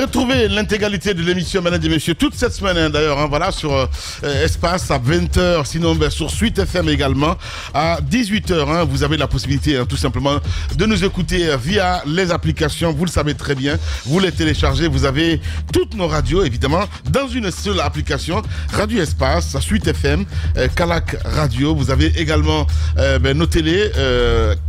Retrouvez l'intégralité de l'émission, mesdames et messieurs, toute cette semaine d'ailleurs, hein, voilà, sur Espace à 20h, sinon sur Suite FM également, à 18h. Hein, vous avez la possibilité tout simplement de nous écouter via les applications, vous le savez très bien, vous les téléchargez, vous avez toutes nos radios évidemment dans une seule application, Radio Espace, Suite FM, Calac Radio, vous avez également nos télés,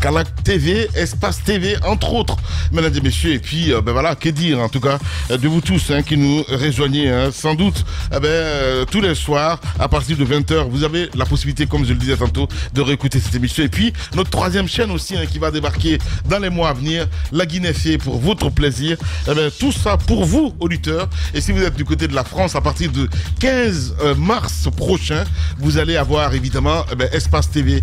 Calac TV, Espace TV, entre autres, mesdames et messieurs, et puis voilà, que dire en tout cas de vous tous qui nous rejoignez, sans doute tous les soirs à partir de 20h, vous avez la possibilité, comme je le disais tantôt, de réécouter cette émission. Et puis notre troisième chaîne aussi qui va débarquer dans les mois à venir, La Guinée fait pour votre plaisir, tout ça pour vous auditeurs. Et si vous êtes du côté de la France, à partir de 15 mars prochain, vous allez avoir évidemment Espace TV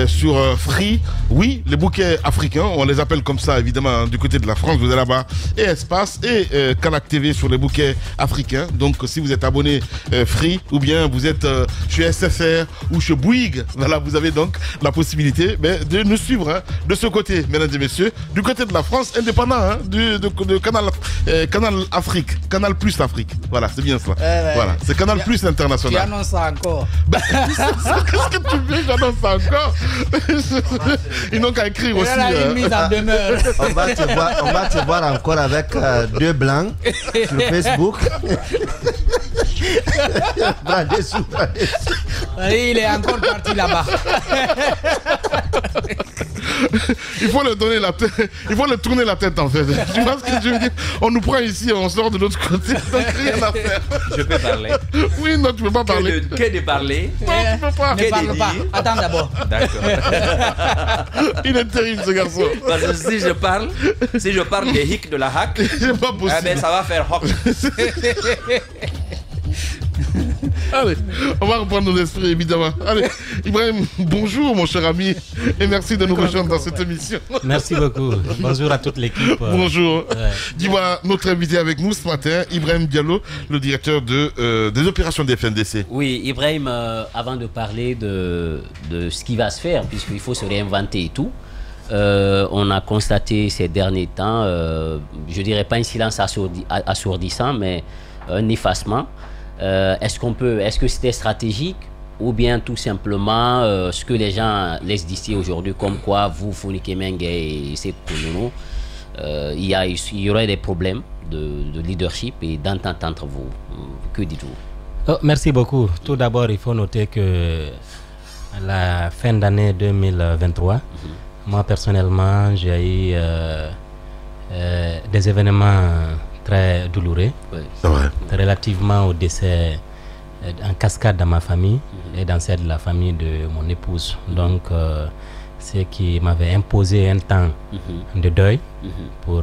sur Free, oui, les bouquets africains, on les appelle comme ça évidemment du côté de la France, vous allez là-bas, et Espace et Calac TV sur les bouquets africains. Donc si vous êtes abonné Free ou bien vous êtes chez SFR ou chez Bouygues, voilà, vous avez donc la possibilité de nous suivre de ce côté, mesdames et messieurs, du côté de la France, indépendant de Canal Afrique, Canal Plus Afrique. Voilà, c'est bien ça. Voilà, c'est Canal Plus International. Tu annonces ça encore. Qu'est-ce que tu veux, j'annonce ça encore. Ils n'ont qu'à écrire aussi. Une mise en demeure. On va te voir encore avec deux blancs sur Facebook. Il est encore parti là-bas. Il faut le donner la tête, il faut le tourner la tête en fait. Tu vois ce que je veux dire? On nous prend ici, on sort de l'autre côté, donc rien à faire. Je peux parler? Oui, non, tu peux pas parler. Que de parler? Non, tu peux pas. Ne parle pas. Attends d'abord. D'accord. Il est terrible ce garçon. Parce que si je parle des hicks de la hack, c'est pas possible. Ça va faire hock. Allez, on va reprendre nos esprits évidemment. Allez, Ibrahim, bonjour mon cher ami et merci de nous rejoindre dans cette émission. Merci beaucoup. Bonjour à toute l'équipe. Bonjour. Ouais. Dis-moi, notre invité avec nous ce matin, Ibrahim Diallo, le directeur des opérations des FNDC. Oui, Ibrahim, avant de parler de ce qui va se faire, puisqu'il faut se réinventer et tout, on a constaté ces derniers temps, je dirais pas un silence assourdissant, mais un effacement. Est-ce que c'était stratégique ou bien tout simplement ce que les gens laissent d'ici aujourd'hui, comme quoi vous, Founike Mengue et Sekou Kounono, il y aurait des problèmes de leadership et d'entente entre vous. Que dites-vous? Merci beaucoup. Tout d'abord, il faut noter que à la fin d'année 2023, moi personnellement, j'ai eu des événements très douloureux, oui, c'est vrai, relativement au décès en cascade dans ma famille et dans celle de la famille de mon épouse. Donc, ce qui m'avait imposé un temps de deuil pour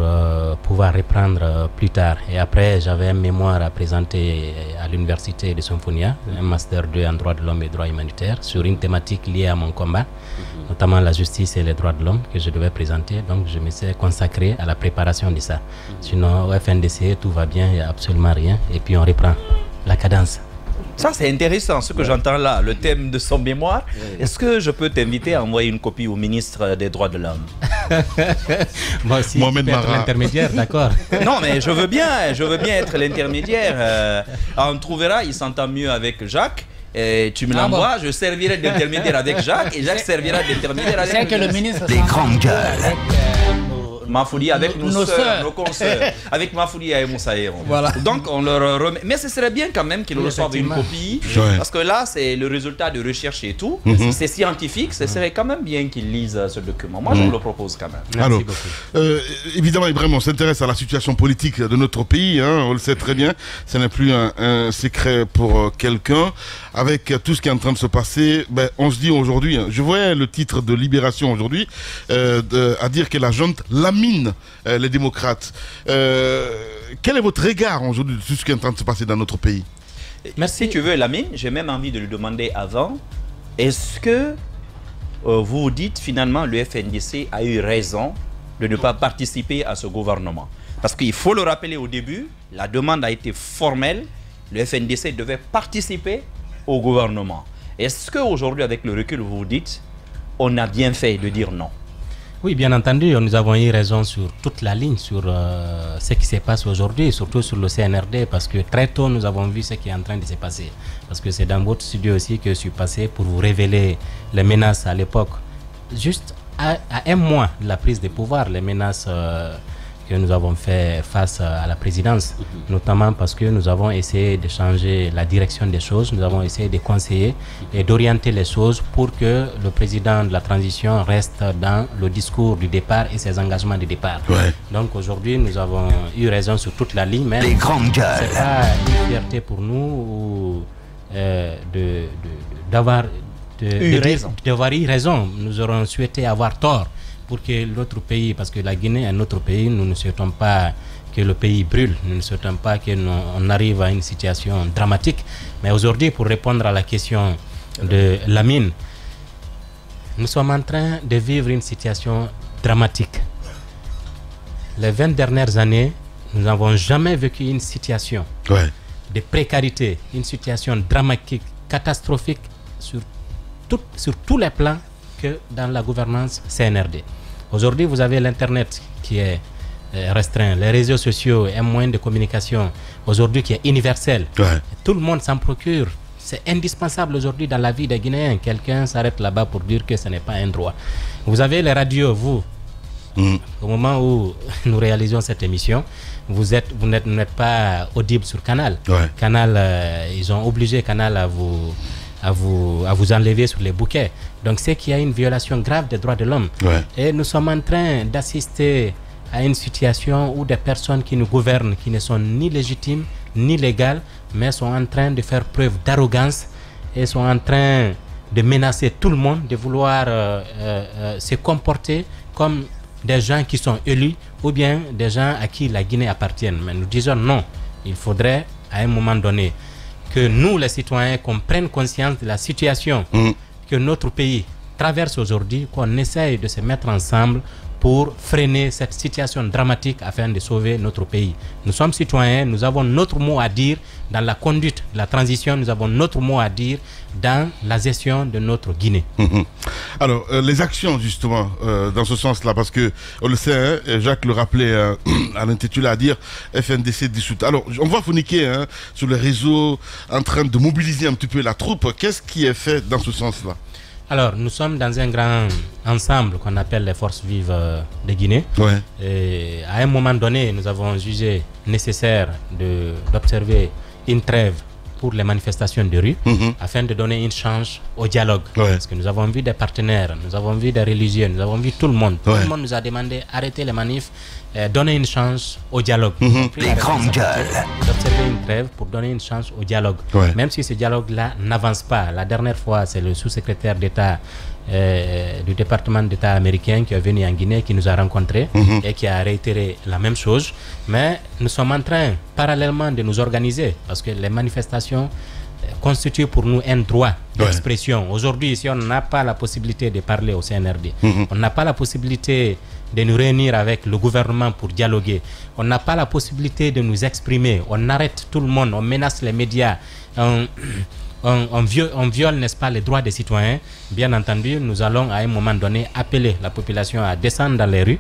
pouvoir reprendre plus tard. Et après, j'avais un mémoire à présenter à l'université de Symphonia, un master 2 en droits de l'homme et droits humanitaires, sur une thématique liée à mon combat, notamment la justice et les droits de l'homme que je devais présenter. Donc, je me suis consacré à la préparation de ça. Sinon, au FNDC, tout va bien, il n'y a absolument rien. Et puis, on reprend la cadence. Ça, c'est intéressant, ce que j'entends là, le thème de son mémoire. Est-ce que je peux t'inviter à envoyer une copie au ministre des Droits de l'Homme? Moi aussi, je peux être l'intermédiaire, d'accord. Non, mais je veux bien être l'intermédiaire. On trouvera, il s'entend mieux avec Jacques. Et tu me l'envoies, je servirai d'intermédiaire avec Jacques et Jacques servira d'intermédiaire avec c'est que le ministre des grandes gueules. Mafoudi avec nos soeurs, nos consoeurs, avec Mafoudi et Moussaïr. Voilà. Donc on leur remet. Mais ce serait bien quand même qu'ils reçoivent une copie, parce que là c'est le résultat de recherche et tout. C'est scientifique, ce serait quand même bien qu'ils lisent ce document. Moi je vous le propose quand même. Merci beaucoup. Évidemment, Ibrahim, on s'intéresse à la situation politique de notre pays, on le sait très bien, ce n'est plus un secret pour quelqu'un. Avec tout ce qui est en train de se passer, on se dit aujourd'hui, je voyais le titre de Libération aujourd'hui, à dire que la junte lamine les démocrates. Quel est votre regard aujourd'hui de tout ce qui est en train de se passer dans notre pays? Merci. Si tu veux, Lamine, j'ai même envie de lui demander avant, est-ce que vous dites finalement le FNDC a eu raison de ne pas participer à ce gouvernement? Parce qu'il faut le rappeler au début, la demande a été formelle, le FNDC devait participer au gouvernement. Est-ce qu'aujourd'hui, avec le recul, vous vous dites, on a bien fait de dire non? Oui, bien entendu, nous avons eu raison sur toute la ligne, sur ce qui se passe aujourd'hui, surtout sur le CNRD, parce que très tôt, nous avons vu ce qui est en train de se passer. Parce que c'est dans votre studio aussi que je suis passé pour vous révéler les menaces à l'époque. Juste à un mois de la prise de pouvoir, les menaces que nous avons fait face à la présidence, notamment parce que nous avons essayé de changer la direction des choses, nous avons essayé de conseiller et d'orienter les choses pour que le président de la transition reste dans le discours du départ et ses engagements de départ. Ouais. Donc aujourd'hui, nous avons eu raison sur toute la ligne, mais Les grandes gueules. c'est pas une fierté pour nous d'avoir eu raison. Nous aurons souhaité avoir tort pour que l'autre pays, parce que la Guinée est un autre pays, nous ne souhaitons pas que le pays brûle, nous ne souhaitons pas qu'on arrive à une situation dramatique. Mais aujourd'hui, pour répondre à la question de Lamine, nous sommes en train de vivre une situation dramatique. Les 20 dernières années, nous n'avons jamais vécu une situation de précarité, une situation dramatique, catastrophique sur tous les plans que dans la gouvernance CNRD. Aujourd'hui, vous avez l'Internet qui est restreint, les réseaux sociaux, un moyen de communication aujourd'hui qui est universel. Tout le monde s'en procure. C'est indispensable aujourd'hui dans la vie des Guinéens. Quelqu'un s'arrête là-bas pour dire que ce n'est pas un droit. Vous avez les radios, vous, au moment où nous réalisons cette émission, vous n'êtes pas audible sur Canal. Canal, ils ont obligé Canal à vous enlever sur les bouquets. Donc c'est qu'il y a une violation grave des droits de l'homme. Et nous sommes en train d'assister à une situation où des personnes qui nous gouvernent, qui ne sont ni légitimes, ni légales, mais sont en train de faire preuve d'arrogance et sont en train de menacer tout le monde, de vouloir se comporter comme des gens qui sont élus ou bien des gens à qui la Guinée appartient. Mais nous disons non, il faudrait à un moment donné que nous, les citoyens, qu'on prenne conscience de la situation que notre pays traverse aujourd'hui, qu'on essaye de se mettre ensemble pour freiner cette situation dramatique afin de sauver notre pays. Nous sommes citoyens, nous avons notre mot à dire dans la conduite de la transition, nous avons notre mot à dire dans la gestion de notre Guinée. Alors, les actions justement dans ce sens-là, parce que on le sait, hein, Jacques le rappelait à l'intitulé à dire FNDC dissoute. Alors, on voit Founiqué sur les réseaux en train de mobiliser un petit peu la troupe. Qu'est-ce qui est fait dans ce sens-là? Alors, nous sommes dans un grand ensemble qu'on appelle les forces vives de Guinée. Et à un moment donné, nous avons jugé nécessaire d'observer une trêve pour les manifestations de rue afin de donner une chance au dialogue. Parce que nous avons vu des partenaires, nous avons vu des religieux, nous avons vu tout le monde. Tout le monde nous a demandé d'arrêter les manifs, donner une chance au dialogue. Les grandes gueules. D'observer une trêve pour donner une chance au dialogue. Même si ce dialogue-là n'avance pas. La dernière fois, c'est le sous-secrétaire d'État du département d'État américain qui est venu en Guinée, qui nous a rencontrés et qui a réitéré la même chose. Mais nous sommes en train, parallèlement, de nous organiser parce que les manifestations constituent pour nous un droit d'expression. Aujourd'hui, si on n'a pas la possibilité de parler au CNRD, on n'a pas la possibilité de nous réunir avec le gouvernement pour dialoguer, on n'a pas la possibilité de nous exprimer, on arrête tout le monde, on menace les médias, on viole, n'est-ce pas, les droits des citoyens. Bien entendu, nous allons à un moment donné appeler la population à descendre dans les rues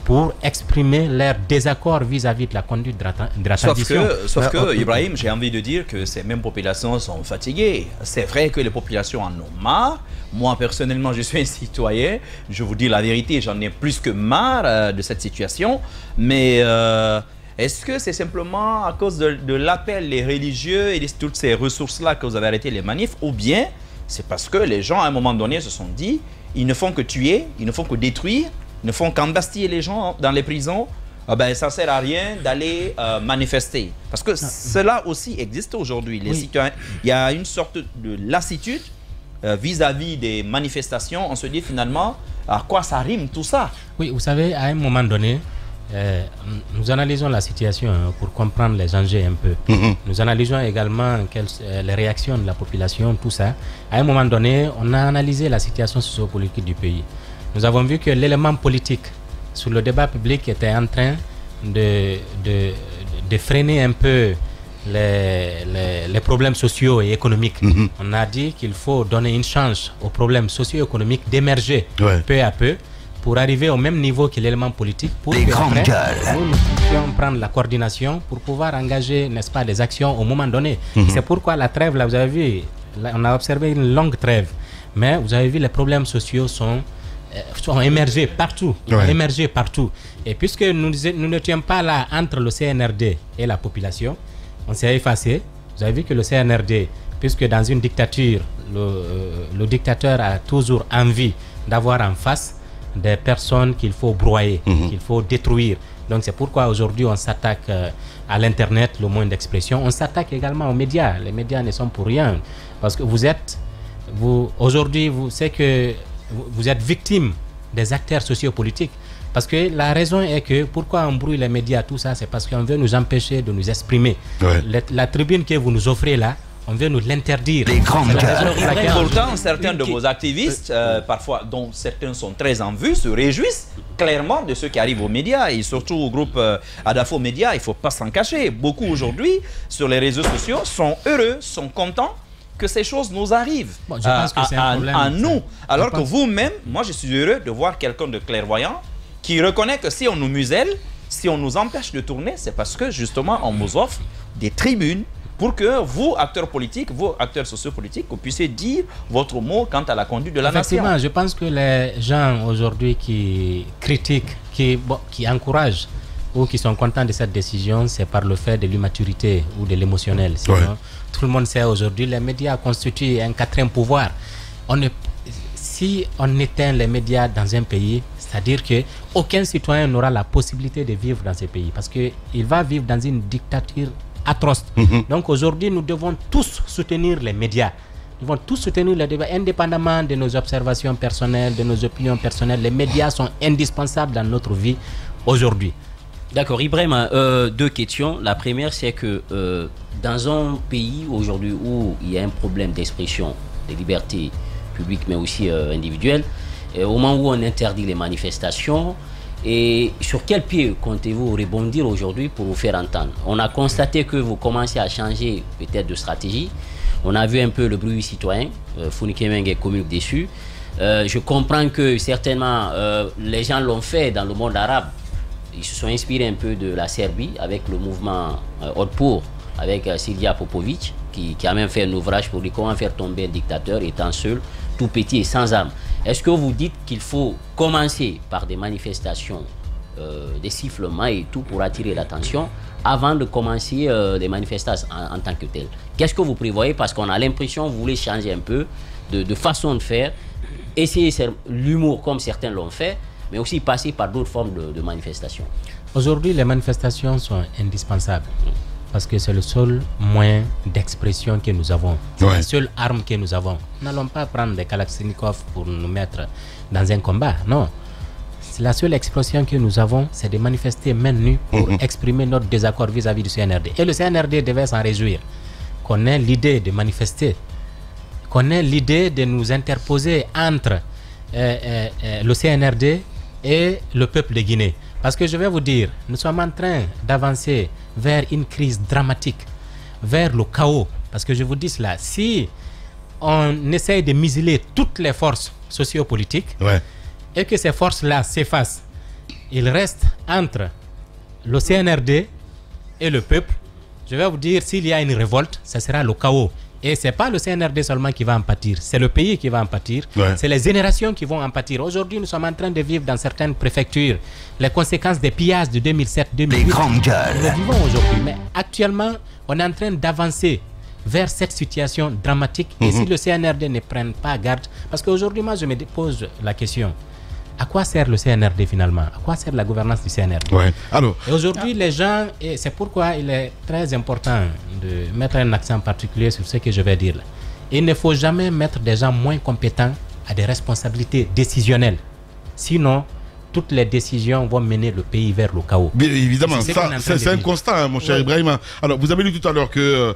pour exprimer leur désaccord vis-à-vis de la conduite de la transition. Sauf que, Ibrahim, j'ai envie de dire que ces mêmes populations sont fatiguées. C'est vrai que les populations en ont marre. Moi, personnellement, je suis un citoyen. Je vous dis la vérité, j'en ai plus que marre de cette situation. Mais est-ce que c'est simplement à cause de l'appel des religieux et de toutes ces ressources-là que vous avez arrêté les manifs, ou bien c'est parce que les gens, à un moment donné, se sont dit ils ne font que tuer, ils ne font que détruire, ils ne font qu'embastiller les gens dans les prisons, ça ne sert à rien d'aller manifester. Parce que cela aussi existe aujourd'hui. Les citoyens, il y a une sorte de lassitude vis-à-vis des manifestations. On se dit finalement, à quoi ça rime tout ça? Oui, vous savez, à un moment donné, nous analysons la situation pour comprendre les enjeux un peu. Nous analysons également les réactions de la population, tout ça. À un moment donné, on a analysé la situation sociopolitique du pays. Nous avons vu que l'élément politique sur le débat public était en train de freiner un peu les problèmes sociaux et économiques. On a dit qu'il faut donner une chance aux problèmes socio-économiques d'émerger peu à peu pour arriver au même niveau que l'élément politique, pour que après, nous puissions prendre la coordination pour pouvoir engager, n'est-ce pas, des actions au moment donné. C'est pourquoi la trêve, là, vous avez vu, là, on a observé une longue trêve, mais vous avez vu, les problèmes sociaux sont émergés partout, émergés partout. Et puisque nous n'étions pas là entre le CNRD et la population, on s'est effacé. Vous avez vu que le CNRD, puisque dans une dictature, le dictateur a toujours envie d'avoir en face des personnes qu'il faut broyer, qu'il faut détruire. Donc c'est pourquoi aujourd'hui on s'attaque à l'internet, le moyen d'expression. On s'attaque également aux médias. Les médias ne sont pour rien. Parce que aujourd'hui, c'est que vous êtes victime des acteurs sociopolitiques. Parce que la raison est que pourquoi on brouille les médias, tout ça, c'est parce qu'on veut nous empêcher de nous exprimer. La tribune que vous nous offrez là, on veut nous l'interdire. Pourtant, certains de vos activistes, parfois, dont certains sont très en vue, se réjouissent clairement de ce qui arrive aux médias et surtout au groupe Adafo Média. Il ne faut pas s'en cacher. Beaucoup aujourd'hui, sur les réseaux sociaux, sont heureux, sont contents que ces choses nous arrivent à nous. Alors que vous-même, moi je suis heureux de voir quelqu'un de clairvoyant qui reconnaît que si on nous muselle, si on nous empêche de tourner, c'est parce que justement on nous offre des tribunes pour que vous, acteurs politiques, vous, acteurs sociopolitiques, vous puissiez dire votre mot quant à la conduite de la nation. Effectivement, je pense que les gens aujourd'hui qui critiquent, qui encouragent ou qui sont contents de cette décision, c'est par le fait de l'immaturité ou de l'émotionnel. Sinon, tout le monde sait aujourd'hui, les médias constituent un quatrième pouvoir. Si on éteint les médias dans un pays, c'est-à-dire qu'aucun citoyen n'aura la possibilité de vivre dans ce pays parce qu'il va vivre dans une dictature atroce. Donc aujourd'hui, nous devons tous soutenir les médias. Nous devons tous soutenir les débats, indépendamment de nos observations personnelles, de nos opinions personnelles. Les médias sont indispensables dans notre vie aujourd'hui. D'accord, Ibrahim, deux questions. La première, c'est que dans un pays aujourd'hui où il y a un problème d'expression, de liberté publique, mais aussi individuelle, au moment où on interdit les manifestations, et sur quel pied comptez-vous rebondir aujourd'hui pour vous faire entendre? On a constaté que vous commencez à changer peut-être de stratégie. On a vu un peu le bruit citoyen, Fonikemeng et communique dessus. Je comprends que certainement les gens l'ont fait dans le monde arabe. Ils se sont inspirés un peu de la Serbie avec le mouvement Otpor, avec Silvia Popovic, qui a même fait un ouvrage pour dire comment faire tomber un dictateur étant seul, tout petit et sans âme. Est-ce que vous dites qu'il faut commencer par des manifestations, des sifflements et tout pour attirer l'attention avant de commencer les manifestations en tant que telles? Qu'est-ce que vous prévoyez? Parce qu'on a l'impression que vous voulez changer un peu de façon de faire, essayer l'humour comme certains l'ont fait, mais aussi passer par d'autres formes de manifestations. Aujourd'hui, les manifestations sont indispensables parce que c'est le seul moyen d'expression que nous avons. C'est la seule arme que nous avons. Nous n'allons pas prendre des Kalachnikov pour nous mettre dans un combat, non. C'est la seule expression que nous avons, c'est de manifester main nue pour exprimer notre désaccord vis-à-vis du CNRD. Et le CNRD devait s'en réjouir, qu'on ait l'idée de manifester, qu'on ait l'idée de nous interposer entre le CNRD et le peuple de Guinée. Parce que je vais vous dire, nous sommes en train d'avancer vers une crise dramatique, vers le chaos. Parce que je vous dis cela, si on essaye de museler toutes les forces sociopolitiques et que ces forces-là s'effacent, il reste entre le CNRD et le peuple. Je vais vous dire, s'il y a une révolte, ce sera le chaos. Et ce n'est pas le CNRD seulement qui va en pâtir, c'est le pays qui va en pâtir, c'est les générations qui vont en pâtir. Aujourd'hui, nous sommes en train de vivre dans certaines préfectures les conséquences des pillages de 2007-2008. Nous le vivons aujourd'hui, mais actuellement, on est en train d'avancer vers cette situation dramatique. Et si le CNRD ne prenne pas garde, parce qu'aujourd'hui, moi, je me pose la question, à quoi sert le CNRD finalement? À quoi sert la gouvernance du CNRD? Alors, et aujourd'hui, les gens, et c'est pourquoi il est très important de mettre un accent particulier sur ce que je vais dire là. Il ne faut jamais mettre des gens moins compétents à des responsabilités décisionnelles. Sinon, toutes les décisions vont mener le pays vers le chaos. Bien évidemment, c'est un constat, hein, mon cher Ibrahim. Alors, vous avez lu tout à l'heure que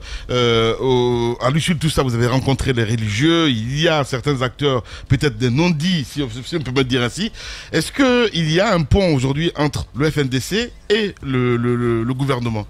à l'issue de tout ça, vous avez rencontré les religieux. Il y a certains acteurs, peut-être des non-dits, si on peut me dire ainsi. Est-ce qu'il y a un pont aujourd'hui entre le FNDC et le gouvernement?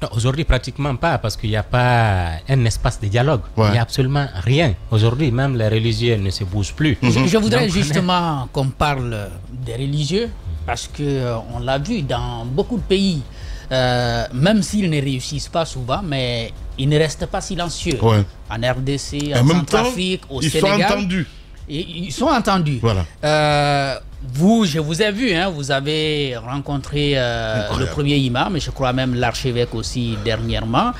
Non, aujourd'hui, pratiquement pas, parce qu'il n'y a pas un espace de dialogue. Ouais. Il n'y a absolument rien. Aujourd'hui, même les religieux ne se bougent plus. Je voudrais Donc, justement qu'on parle des religieux, parce que on l'a vu dans beaucoup de pays, même s'ils ne réussissent pas souvent, mais ils ne restent pas silencieux. Ouais. En RDC, En en même temps, Centrafrique, au ils Sénégal. sont entendus. Ils sont entendus. Voilà. Vous, je vous ai vu, hein, vous avez rencontré le premier imam, et je crois même l'archevêque aussi dernièrement.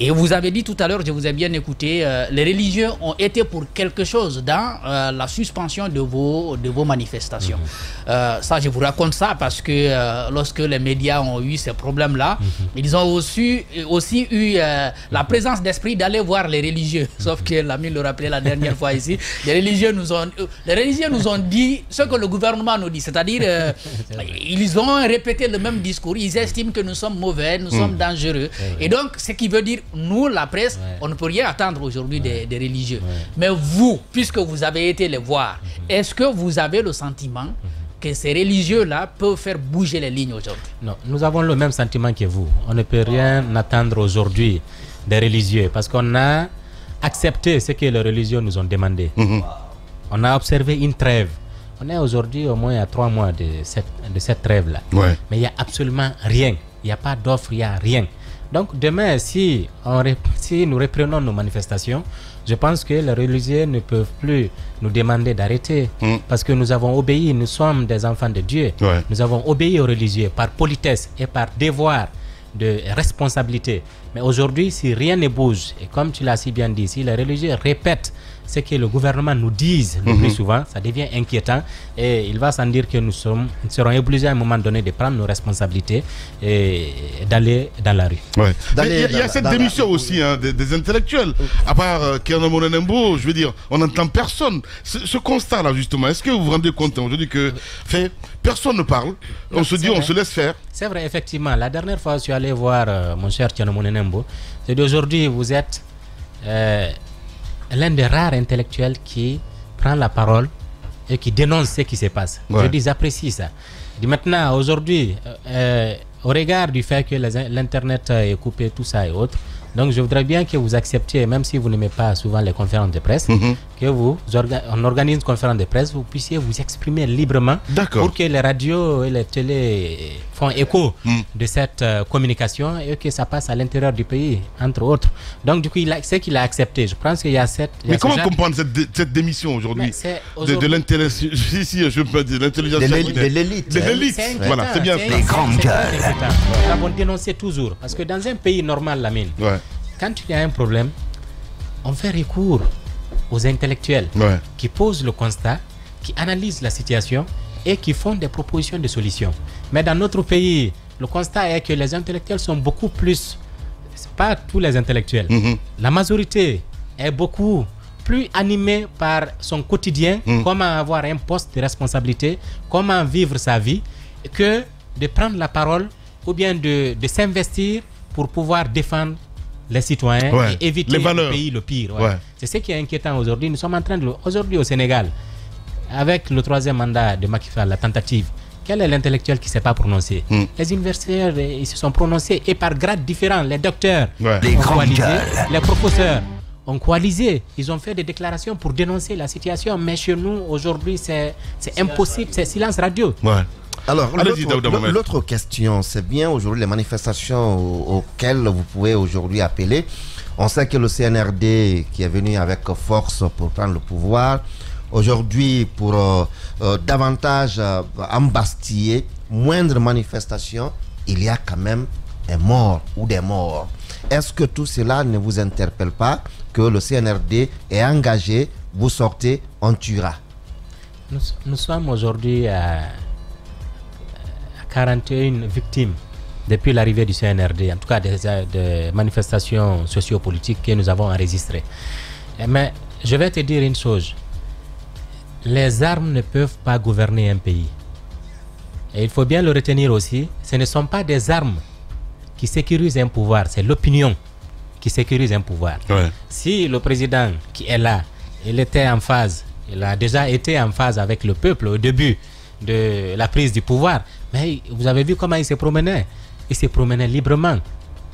Et vous avez dit tout à l'heure, je vous ai bien écouté, les religieux ont été pour quelque chose dans la suspension de vos manifestations. Ça, je vous raconte ça parce que lorsque les médias ont eu ces problèmes-là, ils ont aussi eu la présence d'esprit d'aller voir les religieux. Sauf que l'ami le rappelait la dernière fois ici, les religieux nous ont dit ce que le gouvernement nous dit, c'est-à-dire ils ont répété le même discours, ils estiment que nous sommes mauvais, nous sommes dangereux. Et donc, ce qui veut dire, nous, la presse, on ne peut rien attendre aujourd'hui des religieux. Mais vous, puisque vous avez été les voir, est-ce que vous avez le sentiment que ces religieux-là peuvent faire bouger les lignes aujourd'hui? Non, nous avons le même sentiment que vous. On ne peut rien attendre aujourd'hui des religieux parce qu'on a accepté ce que les religieux nous ont demandé. On a observé une trêve. On est aujourd'hui au moins à 3 mois de cette trêve-là. Ouais. Mais il n'y a absolument rien. Il n'y a pas d'offre, il n'y a rien. Donc demain, si nous reprenons nos manifestations, je pense que les religieux ne peuvent plus nous demander d'arrêter parce que nous avons obéi, nous sommes des enfants de Dieu. Ouais. Nous avons obéi aux religieux par politesse et par devoir de responsabilité. Mais aujourd'hui, si rien ne bouge, et comme tu l'as si bien dit, si les religieux répètent ce que le gouvernement nous dit le plus souvent, ça devient inquiétant et il va sans dire que nous serons obligés à un moment donné de prendre nos responsabilités et d'aller dans la rue. Ouais. Il y a cette démission aussi des intellectuels. À part Kerno Monenembo, je veux dire, on n'entend personne. Ce constat-là, justement, est-ce que vous vous rendez compte aujourd'hui que personne ne parle, on se dit, on se laisse faire? C'est vrai, effectivement. La dernière fois, je suis allé voir mon cher Kerno Monenembo. C'est d'aujourd'hui, vous êtes l'un des rares intellectuels qui prend la parole et qui dénonce ce qui se passe. Ouais. Je dis, j'apprécie ça. Je dis maintenant, aujourd'hui, au regard du fait que l'Internet est coupé, tout ça et autres, donc je voudrais bien que vous acceptiez, même si vous n'aimez pas souvent les conférences de presse, que on organise une conférence de presse, vous puissiez vous exprimer librement pour que les radios et les télés font écho de cette communication et que ça passe à l'intérieur du pays, entre autres. Donc du coup, c'est qu'il a accepté. Je pense qu'il y a cette... Mais comment comprendre cette démission aujourd'hui de l'intelligence, je peux dire, l'intelligence de l'élite. De l'élite, voilà, c'est bien ça. Les grandes gueules. Nous avons dénoncé toujours, parce que dans un pays normal, Lamine, quand il y a un problème, on fait recours aux intellectuels qui posent le constat, qui analysent la situation et qui font des propositions de solutions. Mais dans notre pays, le constat est que les intellectuels sont beaucoup plus, pas tous les intellectuels, la majorité est beaucoup plus animée par son quotidien, comment avoir un poste de responsabilité, comment vivre sa vie, que de prendre la parole ou bien de s'investir pour pouvoir défendre les citoyens et éviter le pays le pire. C'est ce qui est inquiétant aujourd'hui. Nous sommes en train aujourd'hui au Sénégal, avec le 3e mandat de Macky Sall, la tentative, quel est l'intellectuel qui ne s'est pas prononcé? Les universitaires, ils se sont prononcés et par grades différents. Les docteurs ont coalisé, les professeurs ont coalisé. Ils ont fait des déclarations pour dénoncer la situation. Mais chez nous, aujourd'hui, c'est impossible. C'est silence radio. Alors, l'autre question, c'est bien aujourd'hui les manifestations auxquelles vous pouvez aujourd'hui appeler. On sait que le CNRD qui est venu avec force pour prendre le pouvoir, aujourd'hui pour davantage embastiller, moindre manifestation, il y a quand même un mort ou des morts. Est-ce que tout cela ne vous interpelle pas que le CNRD est engagé, vous sortez, on tuera? Nous sommes aujourd'hui à 41 victimes depuis l'arrivée du CNRD, en tout cas des manifestations sociopolitiques que nous avons enregistrées. Mais je vais te dire une chose, les armes ne peuvent pas gouverner un pays. Et il faut bien le retenir aussi, ce ne sont pas des armes qui sécurisent un pouvoir, c'est l'opinion qui sécurise un pouvoir. Si le président qui est là, il était en phase, il a déjà été en phase avec le peuple au début de la prise du pouvoir, mais vous avez vu comment il se promenait. Il se promenait librement.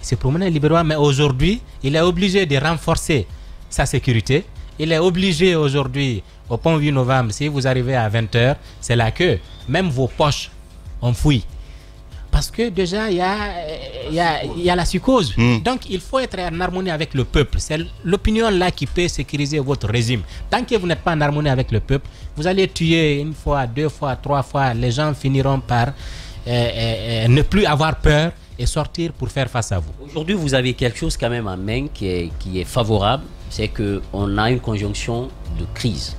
Il se promenait librement, mais aujourd'hui, il est obligé de renforcer sa sécurité. Il est obligé aujourd'hui, au pont 8 novembre, si vous arrivez à 20h, c'est là que même vos poches, on fouille. Parce que déjà, il y a la psychose. Donc, il faut être en harmonie avec le peuple. C'est l'opinion là qui peut sécuriser votre régime. Tant que vous n'êtes pas en harmonie avec le peuple, vous allez tuer une fois, 2 fois, 3 fois. Les gens finiront par ne plus avoir peur et sortir pour faire face à vous. Aujourd'hui, vous avez quelque chose quand même en main qui est favorable. C'est qu'on a une conjonction de crise.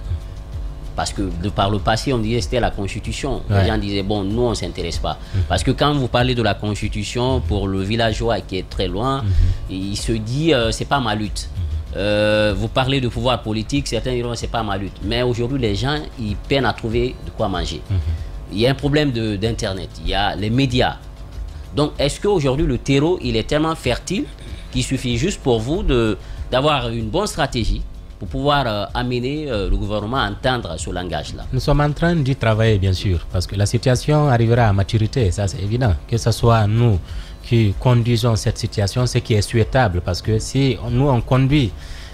Parce que par le passé, on disait c'était la Constitution. Les gens disaient, bon, nous, on ne s'intéresse pas. Parce que quand vous parlez de la Constitution, pour le villageois qui est très loin, il se dit, c'est pas ma lutte. Vous parlez de pouvoir politique, certains diront, c'est pas ma lutte. Mais aujourd'hui, les gens, ils peinent à trouver de quoi manger. Il y a un problème d'Internet, il y a les médias. Donc, est-ce qu'aujourd'hui, le terreau, il est tellement fertile qu'il suffit juste pour vous d'avoir une bonne stratégie pour pouvoir amener le gouvernement à entendre ce langage-là? Nous sommes en train d'y travailler, bien sûr, parce que la situation arrivera à maturité, ça c'est évident. Que ce soit nous qui conduisons cette situation, ce qui est souhaitable, parce que si nous on conduit,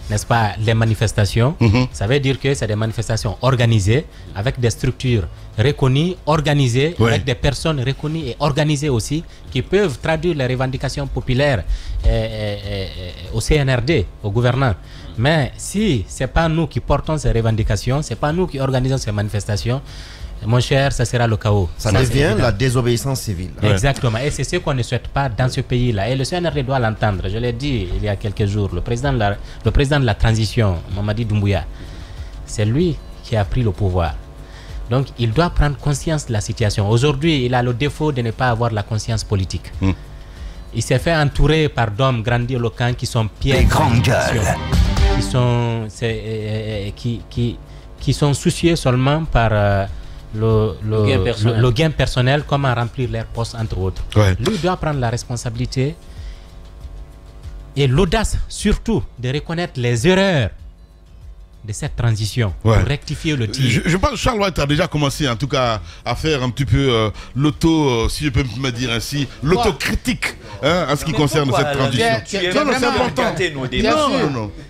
n'est-ce pas, les manifestations, ça veut dire que c'est des manifestations organisées, avec des structures reconnues, organisées, avec des personnes reconnues et organisées aussi, qui peuvent traduire les revendications populaires au CNRD, au gouvernement. Mais si ce n'est pas nous qui portons ces revendications, ce n'est pas nous qui organisons ces manifestations, mon cher, ça sera le chaos. Ça devient la désobéissance civile. Exactement. Et c'est ce qu'on ne souhaite pas dans ce pays-là. Et le CNRD doit l'entendre. Je l'ai dit il y a quelques jours. Le président de la transition, Mamadi Doumbouya, c'est lui qui a pris le pouvoir. Donc, il doit prendre conscience de la situation. Aujourd'hui, il a le défaut de ne pas avoir la conscience politique. Il s'est fait entourer par d'hommes grandiloquents qui sont pieds grandes gueules, qui sont soucieux seulement par le gain personnel, comment remplir leurs postes, entre autres. Lui doit prendre la responsabilité et l'audace, surtout, de reconnaître les erreurs de cette transition pour rectifier le tir. Je pense que Charles White a déjà commencé en tout cas à faire un petit peu si je peux me dire ainsi, l'autocritique en ce qui concerne cette transition. Non, c'est important.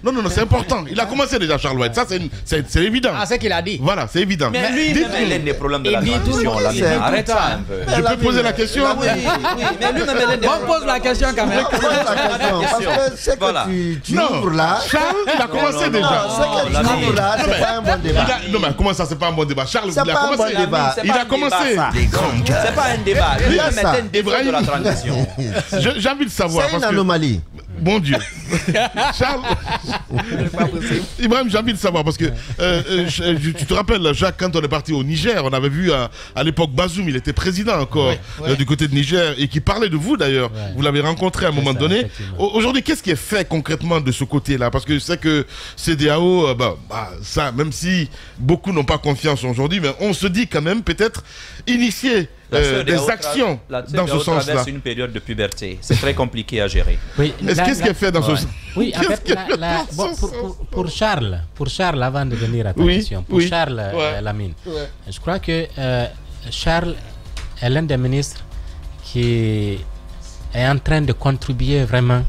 Non, c'est important. Il a commencé déjà, Charles White. Ça, c'est évident. Ah, c'est qu'il a dit. Voilà, c'est évident. Mais lui, il a des problèmes de la transition. Arrête ça un peu. Je peux poser la question? Oui, mais lui, on pose la question quand même. Parce que c'est que tu ouvres là. Charles, il a commencé déjà. Là, c'est pas un bon débat. Non, mais comment ça, c'est pas un bon débat? Charles, il a commencé. Il a commencé. C'est pas un débat. Lui, il mettait un débat de la transition. J'ai envie de savoir. C'est une anomalie. Bon Dieu. Charles. Ibrahim, j'ai envie de savoir parce que tu te rappelles, Jacques, quand on est parti au Niger, on avait vu à l'époque Bazoum, il était président encore du côté de Niger et qui parlait de vous d'ailleurs. Vous l'avez rencontré à un moment donné. Aujourd'hui, qu'est-ce qui est fait concrètement de ce côté-là? Parce que je sais que CEDEAO, ça, même si beaucoup n'ont pas confiance aujourd'hui, mais on se dit quand même peut-être initier des actions dans ce sens-là. Traverse une période de puberté. C'est très compliqué à gérer. Qu'est-ce qui est fait dans ce sens? Oui, en fait, pour Charles, avant de venir à ta question, pour Charles Lamine, je crois que Charles est l'un des ministres qui est en train de contribuer vraiment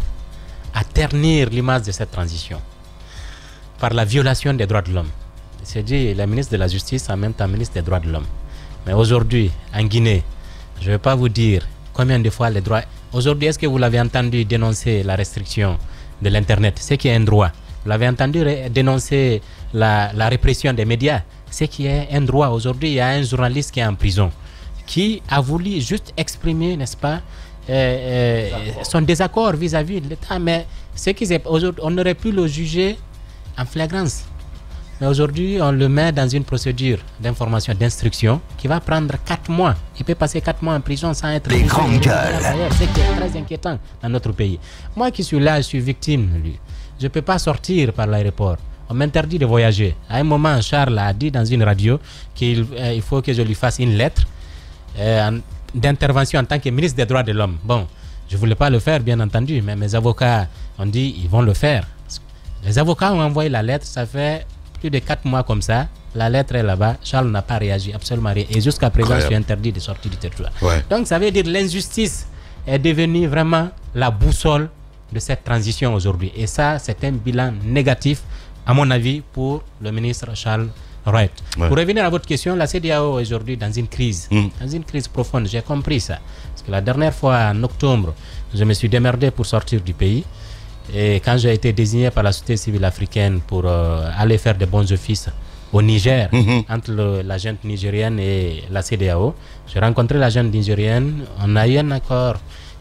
à ternir l'image de cette transition par la violation des droits de l'homme. C'est dit, le ministre de la Justice en même temps ministre des droits de l'homme. Mais aujourd'hui, en Guinée, je ne vais pas vous dire combien de fois les droits... Aujourd'hui, est-ce que vous l'avez entendu dénoncer la restriction de l'Internet, ce qui est un droit? Vous l'avez entendu dénoncer la répression des médias, ce qui est un droit? Aujourd'hui, il y a un journaliste qui est en prison, qui a voulu juste exprimer, n'est-ce pas, son désaccord vis-à-vis de l'État. Mais ce qui est aujourd'hui, on aurait pu le juger en flagrance. Mais aujourd'hui, on le met dans une procédure d'information, d'instruction qui va prendre 4 mois. Il peut passer 4 mois en prison sans être... Des grandes gueules. C'est très inquiétant dans notre pays. Moi qui suis là, je suis victime. Je ne peux pas sortir par l'aéroport. On m'interdit de voyager. À un moment, Charles a dit dans une radio qu'il faut que je lui fasse une lettre d'intervention en tant que ministre des droits de l'homme. Bon, je ne voulais pas le faire, bien entendu, mais mes avocats ont dit ils vont le faire. Les avocats ont envoyé la lettre, ça fait plus de 4 mois comme ça. La lettre est là-bas. Charles n'a pas réagi, absolument rien. Et jusqu'à présent, je suis interdit de sortir du territoire. Donc, ça veut dire l'injustice est devenu vraiment la boussole de cette transition aujourd'hui. Et ça, c'est un bilan négatif, à mon avis, pour le ministre Charles Rouet. Ouais. Pour revenir à votre question, la CEDEAO est aujourd'hui dans une crise profonde. J'ai compris ça. Parce que la dernière fois, en octobre, je me suis démerdé pour sortir du pays. Et quand j'ai été désigné par la société civile africaine pour aller faire des bons offices au Niger, entre la junte nigérienne et la CEDEAO, j'ai rencontré la junte nigérienne, on a eu un accord.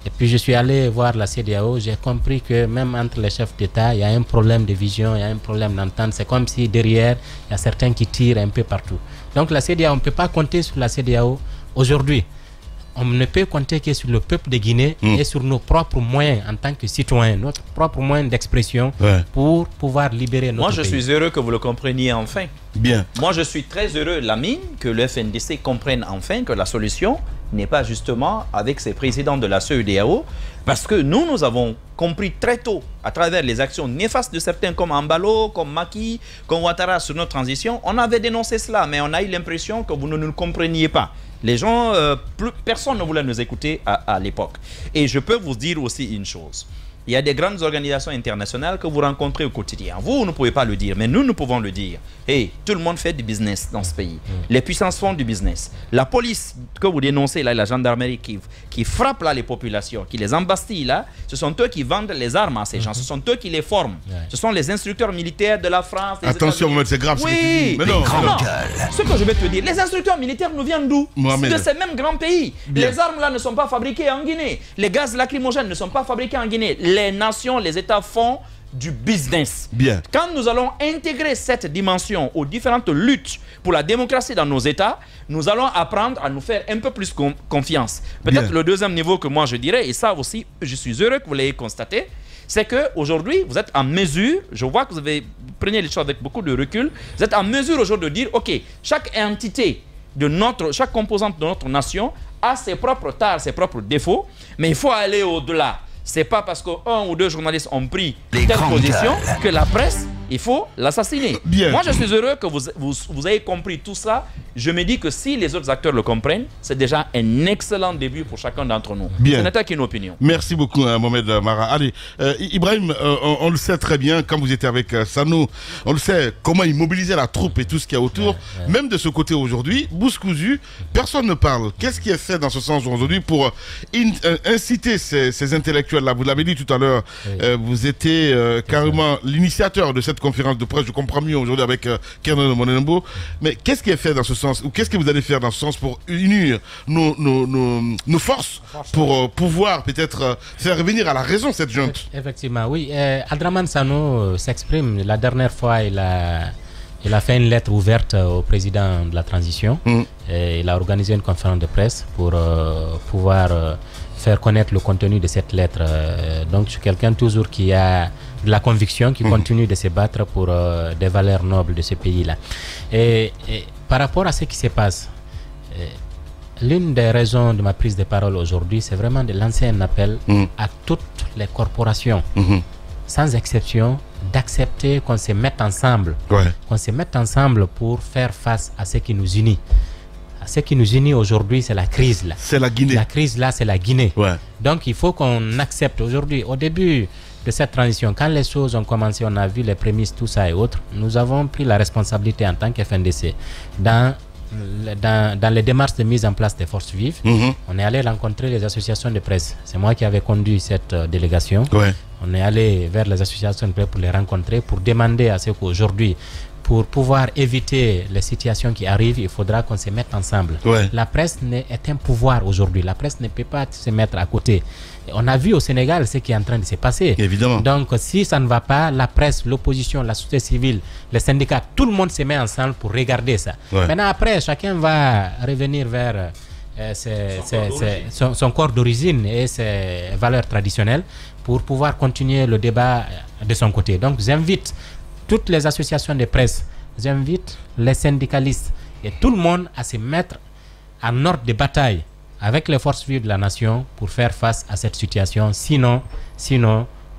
Et puis je suis allé voir la CEDEAO, j'ai compris que même entre les chefs d'État, il y a un problème de vision, il y a un problème d'entente. C'est comme si derrière, il y a certains qui tirent un peu partout. Donc la CEDEAO, on ne peut pas compter sur la CEDEAO aujourd'hui. On ne peut compter que sur le peuple de Guinée et sur nos propres moyens en tant que citoyens, notre propre moyen d'expression pour pouvoir libérer notre pays. Moi, je suis heureux que vous le compreniez enfin. Bien. Moi, je suis très heureux, Lamine, que le FNDC comprenne enfin que la solution n'est pas justement avec ses présidents de la CEDEAO, parce que nous avons compris très tôt, à travers les actions néfastes de certains comme Ambalo, comme Macky, comme Ouattara sur notre transition, on avait dénoncé cela, mais on a eu l'impression que vous ne nous compreniez pas. Les gens, personne ne voulait nous écouter à l'époque. Et je peux vous dire aussi une chose. Il y a des grandes organisations internationales que vous rencontrez au quotidien. Vous ne pouvez pas le dire, mais nous pouvons le dire. Hey, tout le monde fait du business dans ce pays. Les puissances font du business. La police que vous dénoncez, là, la gendarmerie qui frappe là, les populations, qui les embastille là, ce sont eux qui vendent les armes à ces gens. Ce sont eux qui les forment. Ce sont les instructeurs militaires de la France. Attention, c'est grave ce que tu dis. Mais non. Ce que je vais te dire, les instructeurs militaires nous viennent d'où? De ces mêmes grands pays. Bien. Les armes là ne sont pas fabriquées en Guinée. Les gaz lacrymogènes ne sont pas fabriqués en Guinée. Les nations, les États font du business. Bien. Quand nous allons intégrer cette dimension aux différentes luttes pour la démocratie dans nos États, nous allons apprendre à nous faire un peu plus confiance. Peut-être le deuxième niveau que moi je dirais, et ça aussi, je suis heureux que vous l'ayez constaté, c'est qu'aujourd'hui, vous êtes en mesure, je vois que vous prenez les choses avec beaucoup de recul, vous êtes en mesure aujourd'hui de dire, ok, chaque entité chaque composante de notre nation a ses propres tares, ses propres défauts, mais il faut aller au-delà. C'est pas parce qu'un ou deux journalistes ont pris telle position que la presse, il faut l'assassiner. Moi, je suis heureux que vous ayez compris tout ça. Je me dis que si les autres acteurs le comprennent, c'est déjà un excellent début pour chacun d'entre nous. Ce n'était qu'une opinion. Merci beaucoup, Mohamed Mara. Allez, Ibrahim, on le sait très bien, quand vous étiez avec Sanou, on le sait, comment il mobilisait la troupe et tout ce qu'il y a autour. Même de ce côté aujourd'hui, Bouscousu, personne ne parle. Qu'est-ce qui est fait dans ce sens aujourd'hui pour inciter ces intellectuels-là? Vous l'avez dit tout à l'heure, vous étiez carrément l'initiateur de cette conférence de presse, je comprends mieux aujourd'hui avec Kernan Monenembo. Mais qu'est-ce qui est fait dans ce sens, ou qu'est-ce que vous allez faire dans ce sens pour unir nos forces pour pouvoir peut-être faire revenir à la raison cette junte? Effectivement, oui. Abdraman Sanou s'exprime. La dernière fois, il a fait une lettre ouverte au président de la transition. Et il a organisé une conférence de presse pour pouvoir faire connaître le contenu de cette lettre. Donc, je suis quelqu'un toujours qui a de la conviction, qui continue de se battre pour des valeurs nobles de ce pays-là. Et par rapport à ce qui se passe, l'une des raisons de ma prise de parole aujourd'hui, c'est vraiment de lancer un appel à toutes les corporations, sans exception, d'accepter qu'on se mette ensemble, qu'on se mette ensemble pour faire face à ce qui nous unit. Ce qui nous unit aujourd'hui, c'est la crise là. C'est la Guinée. La crise là, c'est la Guinée. Donc il faut qu'on accepte aujourd'hui, au début de cette transition, quand les choses ont commencé, on a vu les prémices, tout ça et autres, nous avons pris la responsabilité en tant qu'FNDC dans les démarches de mise en place des forces vives. On est allé rencontrer les associations de presse. C'est moi qui avais conduit cette délégation. On est allé vers les associations de presse pour les rencontrer, pour demander à ce qu'aujourd'hui, pour pouvoir éviter les situations qui arrivent, il faudra qu'on se mette ensemble. La presse est un pouvoir aujourd'hui. La presse ne peut pas se mettre à côté. Et on a vu au Sénégal ce qui est en train de se passer. Évidemment. Donc, si ça ne va pas, la presse, l'opposition, la société civile, les syndicats, tout le monde se met ensemble pour regarder ça. Maintenant, après, chacun va revenir vers son corps d'origine et ses valeurs traditionnelles pour pouvoir continuer le débat de son côté. Donc, j'invite toutes les associations de presse, j'invite les syndicalistes et tout le monde à se mettre en ordre de bataille avec les forces vives de la nation pour faire face à cette situation. Sinon,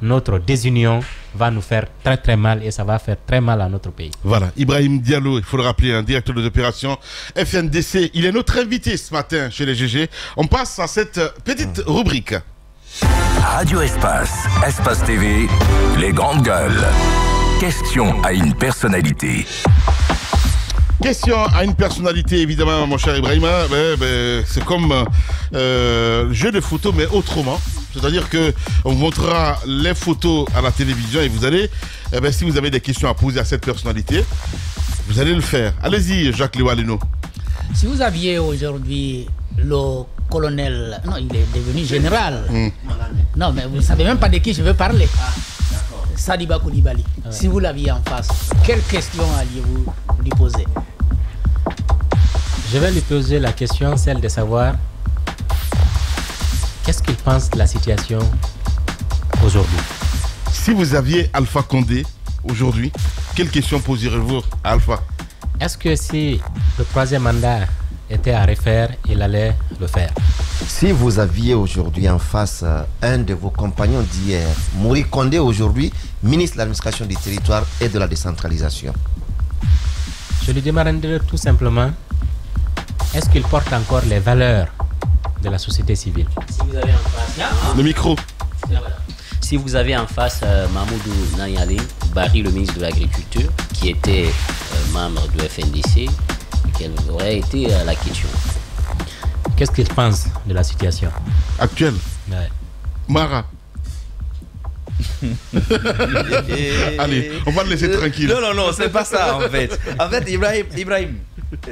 notre désunion va nous faire très très mal et ça va faire très mal à notre pays. Voilà, Ibrahim Diallo, il faut le rappeler, un directeur des opérations FNDC. Il est notre invité ce matin chez les GG. On passe à cette petite rubrique. Radio Espace, Espace TV, les grandes gueules. Question à une personnalité. Question à une personnalité, évidemment, mon cher Ibrahima. C'est comme jeu de photos, mais autrement. C'est-à-dire qu'on vous montrera les photos à la télévision et vous allez, si vous avez des questions à poser à cette personnalité, vous allez le faire. Allez-y, Jacques Léo-Aleno. Si vous aviez aujourd'hui le colonel... Non, il est devenu général. Non, mais vous ne savez même pas de qui je veux parler. Sadiba Koulibaly. Si vous l'aviez en face, quelle question alliez-vous lui poser? Je vais lui poser la question, celle de savoir qu'est-ce qu'il pense de la situation aujourd'hui. Si vous aviez Alpha Condé aujourd'hui, quelle question poserez-vous à Alpha? Est-ce que si le troisième mandat était à refaire, il allait le faire? Si vous aviez aujourd'hui en face un de vos compagnons d'hier, Mori Condé aujourd'hui, ministre de l'administration du territoire et de la décentralisation, je lui demanderai tout simplement, est-ce qu'il porte encore les valeurs de la société civile? Si vous avez en face... Le micro. Si vous avez en face Mamoudou Nanyale Barry, le ministre de l'Agriculture, qui était membre du FNDC, quelle aurait été la question? Qu'est-ce qu'il pense de la situation actuelle? Ouais. Mara. Allez, on va le laisser tranquille. Non, c'est pas ça en fait. En fait, Ibrahim,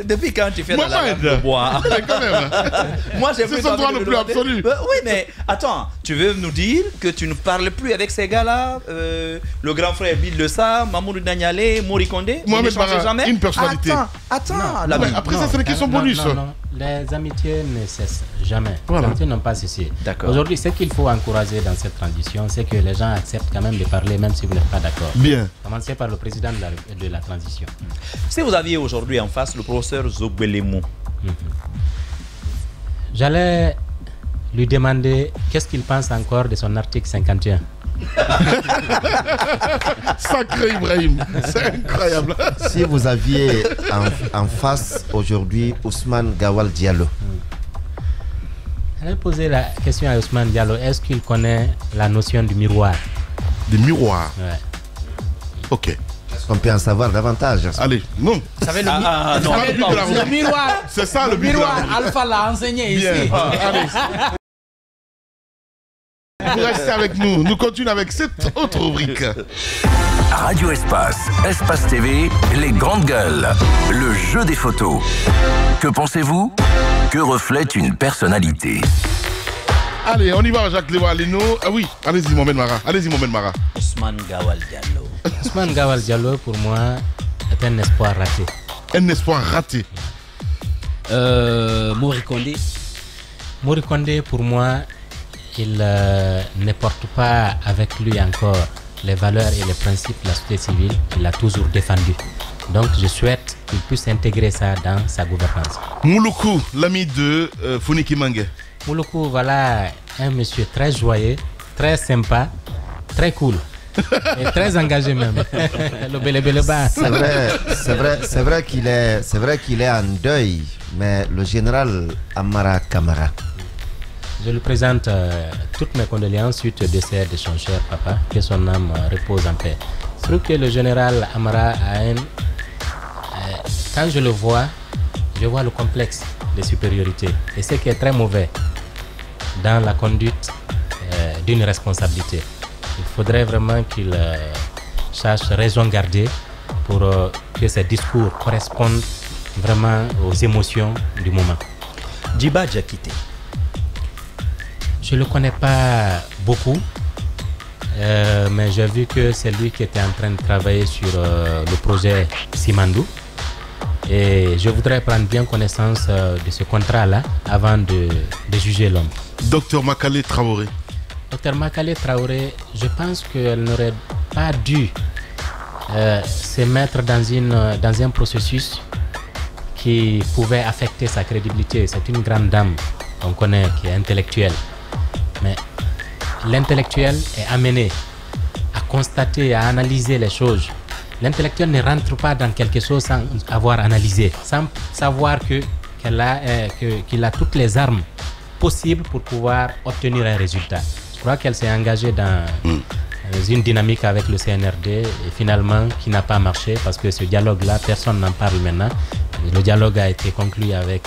depuis quand tu fais dans la langue de bois? Quand même. Moi, j'ai c'est son droit le plus absolu. Oui, mais attends, tu veux nous dire que tu ne parles plus avec ces gars-là, le grand frère Bill de ça, Mamoudou Nanyale, Mori Condé? Mohamed Bara, une personnalité. Attends. Après ça, c'est les questions bonus. Non. Les amitiés ne cessent jamais. Voilà. Les amitiés n'ont pas cessé. D'accord. Aujourd'hui, ce qu'il faut encourager dans cette transition, c'est que les gens acceptent quand même de parler, même si vous n'êtes pas d'accord. Bien. Commencez par le président de la transition. Si vous aviez aujourd'hui en face le professeur Zogbelemou, j'allais lui demander qu'est-ce qu'il pense encore de son article 51. Sacré Ibrahim, c'est incroyable. Si vous aviez en face aujourd'hui Ousmane Gawal Diallo, j'allais poser la question à Ousmane Diallo, est-ce qu'il connaît la notion du miroir? Du miroir? Ouais. Ok. Est-ce qu'on peut en savoir davantage? Allez, non. Vous savez, le miroir, c'est ça le miroir, Alpha l'a enseigné Bien. ici. Allez. Vous restez avec nous. Nous continuons avec cette autre rubrique. Radio Espace, Espace TV, les grandes gueules. Le jeu des photos. Que pensez-vous? Que reflète une personnalité? Allez, on y va, Jacques Léo-Aleno. Ah oui, allez-y, Mohamed Mara. Ousmane Gawal Diallo. Ousmane Gawal Diallo, pour moi, est un espoir raté. Un espoir raté. Mori Condé. Mori Condé, pour moi, il ne porte pas avec lui encore les valeurs et les principes de la société civile qu'il a toujours défendu. Donc je souhaite qu'il puisse intégrer ça dans sa gouvernance. Mouloukou, l'ami de Foniki Mangue. Mouloukou, voilà un monsieur très joyeux, très sympa, très cool. Et très engagé même. Le bele-bele-ba. C'est vrai qu'il est en deuil, mais le général Amara Kamara. Je lui présente toutes mes condoléances suite au décès de son cher papa, que son âme repose en paix. Je trouve que le général Amara a quand je le vois, je vois le complexe de supériorité. Et ce qui est très mauvais dans la conduite d'une responsabilité. Il faudrait vraiment qu'il cherche raison garder pour que ses discours correspondent vraiment aux émotions du moment. Djiba Diakité. Je ne le connais pas beaucoup, mais j'ai vu que c'est lui qui était en train de travailler sur le projet Simandou. Et je voudrais prendre bien connaissance de ce contrat-là avant de juger l'homme. Docteur Makale Traoré. Docteur Makale Traoré, je pense qu'elle n'aurait pas dû se mettre dans un processus qui pouvait affecter sa crédibilité. C'est une grande dame qu'on connaît, qui est intellectuelle. Mais l'intellectuel est amené à constater, à analyser les choses. L'intellectuel ne rentre pas dans quelque chose sans avoir analysé, sans savoir qu'il a toutes les armes possibles pour pouvoir obtenir un résultat. Je crois qu'elle s'est engagée dans une dynamique avec le CNRD et finalement qui n'a pas marché parce que ce dialogue-là, personne n'en parle maintenant. Le dialogue a été conclu avec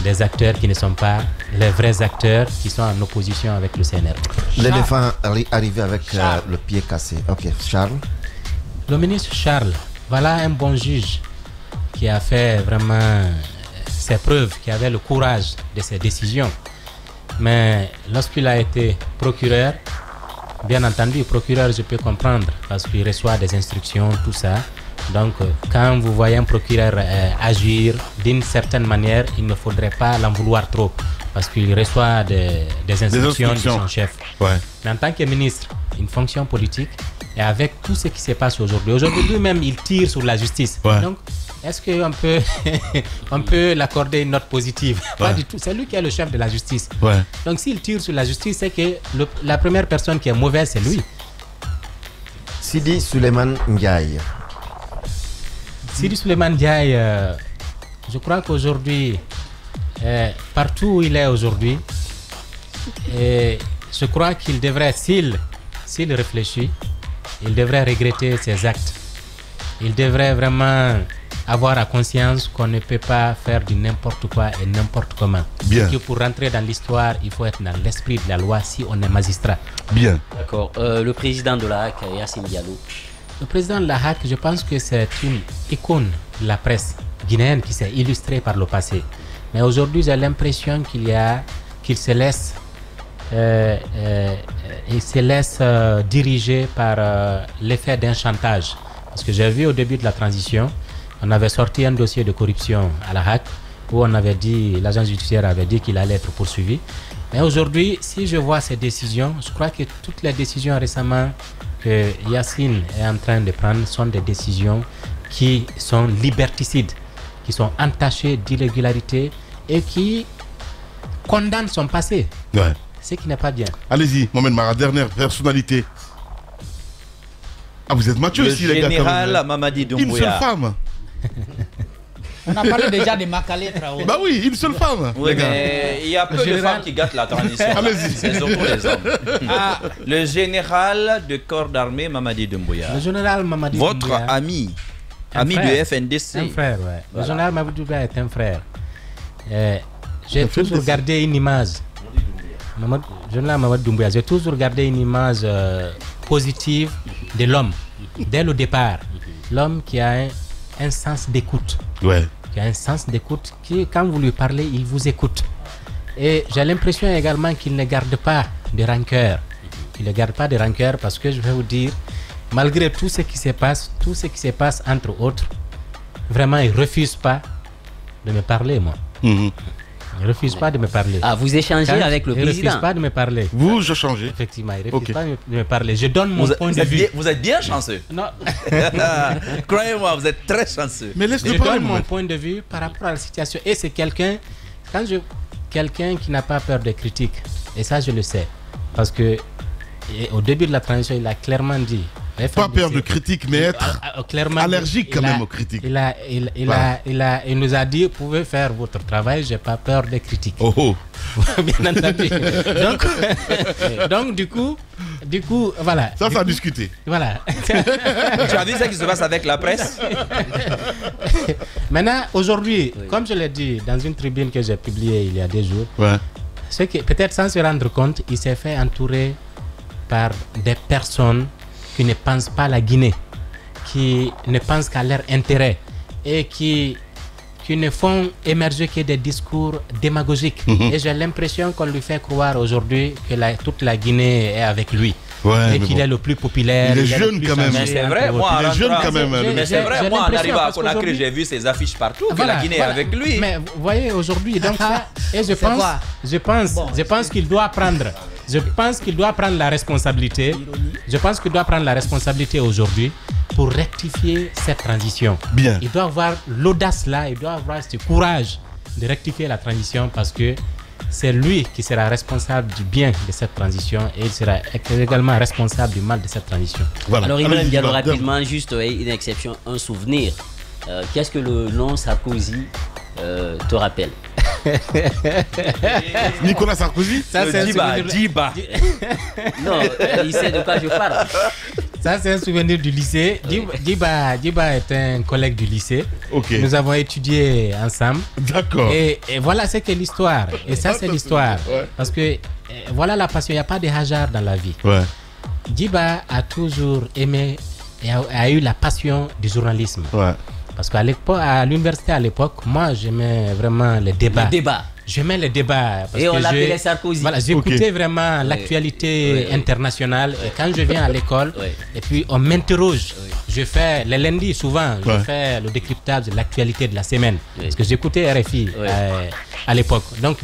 des acteurs qui ne sont pas les vrais acteurs qui sont en opposition avec le CNRD. L'éléphant arrivé avec le pied cassé. Ok, Charles. Le ministre Charles, voilà un bon juge qui a fait vraiment ses preuves, qui avait le courage de ses décisions. Mais lorsqu'il a été procureur, bien entendu, procureur, je peux comprendre parce qu'il reçoit des instructions, tout ça. Donc, quand vous voyez un procureur agir d'une certaine manière, il ne faudrait pas l'en vouloir trop parce qu'il reçoit des instructions de son chef. Ouais. Mais en tant que ministre, une fonction politique, et avec tout ce qui se passe aujourd'hui, lui-même, il tire sur la justice. Ouais. Donc, est-ce qu'on peut, on peut l'accorder une note positive? Pas du tout. C'est lui qui est le chef de la justice. Ouais. Donc, s'il tire sur la justice, c'est que la première personne qui est mauvaise, c'est lui. Sidi Suleiman Ndiaye. Sidi Suleiman Ndiaye, je crois qu'aujourd'hui, partout où il est aujourd'hui, je crois qu'il devrait, s'il réfléchit, il devrait regretter ses actes. Il devrait vraiment avoir à conscience qu'on ne peut pas faire du n'importe quoi et n'importe comment. Bien. Et que pour rentrer dans l'histoire, il faut être dans l'esprit de la loi si on est magistrat. Bien. D'accord. Le président de la HAC, Yassine Diallo. Le président de la HAC, je pense que c'est une icône de la presse guinéenne qui s'est illustrée par le passé. Mais aujourd'hui, j'ai l'impression qu'il se laisse diriger par l'effet d'un chantage. Parce que j'ai vu au début de la transition, on avait sorti un dossier de corruption à la HAC où on avait dit, l'agence judiciaire avait dit qu'il allait être poursuivi. Mais aujourd'hui, si je vois ces décisions, je crois que toutes les décisions récemment que Yassine est en train de prendre sont des décisions qui sont liberticides, qui sont entachées d'irrégularités et qui condamnent son passé. Ouais. Ce qui n'est pas bien. Allez-y, Mohamed Mara, dernière personnalité. Ah, vous êtes mature ici, les gars. Le général Mamadi Doumbouya. Une seule femme. On a parlé déjà de Makale Traoré. Bah oui, une seule femme. Oui, les gars. mais il y a peu de femmes qui gâtent la transition. Allez-y. C'est surtout les hommes. Le général de corps d'armée Mamadi Doumbouya. Le général Mamadi Votre Doumbouya, ami du FNDC. un frère, ouais. Voilà. Le général Mamadi Doumbouya est un frère. J'ai toujours gardé une image. Général Mamadi Doumbouya, j'ai toujours gardé une image positive de l'homme. Dès le départ, l'homme qui a un sens d'écoute. Ouais. Qui a un sens d'écoute, qui, quand vous lui parlez, il vous écoute. Et j'ai l'impression également qu'il ne garde pas de rancœur. Il ne garde pas de rancœur parce que je vais vous dire, malgré tout ce qui se passe, entre autres, vraiment, il ne refuse pas de me parler, moi. Il ne refuse pas de me parler. Ah, vous échangez avec le président? Il ne refuse pas de me parler. Vous, je changeais. Effectivement, il ne refuse pas de me parler. Je donne mon point de vue. Vous êtes bien chanceux. Non. Croyez-moi, vous êtes très chanceux. Mais Je laisse-le parler, donne mon Mohamed. point de vue par rapport à la situation. Et c'est quelqu'un qui n'a pas peur des critiques. Et ça, je le sais. Parce que au début de la transition, il a clairement dit. Pas peur de critiques, mais être clairement, allergique quand même aux critiques. Il nous a dit, vous pouvez faire votre travail, j'ai pas peur des critiques. Oh oh. Bien entendu. Donc, du coup, voilà. Ça a discuté. Voilà. Tu as vu ce qui se passe avec la presse? Maintenant, aujourd'hui, comme je l'ai dit dans une tribune que j'ai publiée il y a 2 jours, c'est que peut-être sans se rendre compte, il s'est fait entourer par des personnes qui ne pensent pas à la Guinée, qui ne pensent qu'à leur intérêt et qui ne font émerger que des discours démagogiques. Et j'ai l'impression qu'on lui fait croire aujourd'hui que toute la Guinée est avec lui. Ouais, et qu'il est le plus populaire. Il est jeune quand même. Mais c'est vrai, moi, il est jeune quand même. Mais c'est vrai, moi, en arrivant à Conakry, j'ai vu ses affiches partout, que la Guinée est avec lui. Mais vous voyez aujourd'hui, donc ça, et je pense qu'il doit prendre. Je pense qu'il doit prendre la responsabilité. Je pense qu'il doit prendre la responsabilité aujourd'hui pour rectifier cette transition. Bien. Il doit avoir l'audace là, il doit avoir ce courage de rectifier la transition parce que c'est lui qui sera responsable du bien de cette transition et il sera également responsable du mal de cette transition. Voilà. Alors Ibrahim Diallo, rapidement, juste une exception, un souvenir. Qu'est-ce que le nom Sarkozy te rappelle? Nicolas Sarkozy. Ça, c'est Djiba. Non, il sait de quoi je parle. Ça, c'est un souvenir du lycée. Djiba est un collègue du lycée. Ok. Nous avons étudié ensemble. D'accord. Et voilà, c'est que l'histoire. Et ça, c'est l'histoire. Ouais. Parce que voilà la passion. Il n'y a pas de hasard dans la vie. Ouais. Djiba a toujours aimé et a eu la passion du journalisme. Ouais. Parce qu'à l'époque, à l'université à l'époque, moi, j'aimais vraiment les débats. Le débat. J'aimais les débats. Parce Et on que l'appelait Sarkozy. Voilà, j'écoutais vraiment l'actualité internationale. Et quand je viens à l'école, et puis on m'interroge. Je fais les lundis souvent, je fais le décryptage de l'actualité de la semaine. Parce que j'écoutais RFI à l'époque. Donc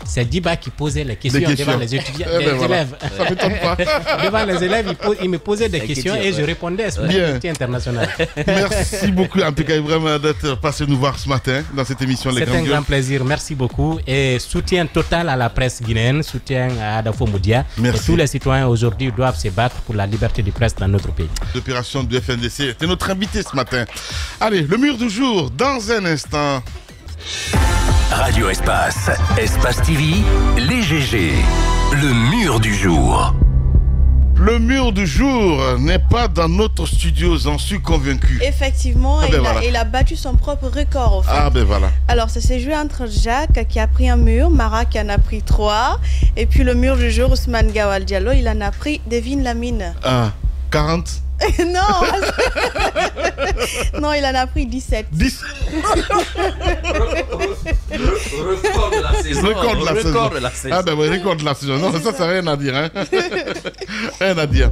c'est Djiba qui posait les questions devant les étudiants, élèves. Ça m'étonne pas. Devant les élèves, il me posait des questions et je répondais sur l'actualité internationale. Merci beaucoup en tout cas vraiment d'être passé nous voir ce matin dans cette émission Les Grandes Gueules. C'est un grand plaisir, merci beaucoup. Et soutien total à la presse guinéenne, soutien à Adolfo Moudia. Et tous les citoyens aujourd'hui doivent se battre pour la liberté de presse dans notre pays. L'opération du FNDC était notre invité ce matin. Allez, le mur du jour dans un instant. Radio Espace, Espace TV, les GG, le mur du jour. Le mur du jour n'est pas dans notre studio, j'en suis convaincu. Effectivement, il a battu son propre record au fait. Ah ben voilà. Alors ça s'est joué entre Jacques qui a pris un mur, Mara qui en a pris 3, et puis le mur du jour, Ousmane Gawal Diallo, il en a pris, devine la mine. 40. Non. Non, il en a pris 17. 10. Record de la saison. Record de la saison. Ah ben oui, record de la saison. Non, ça rien à dire. Hein. Rien à dire.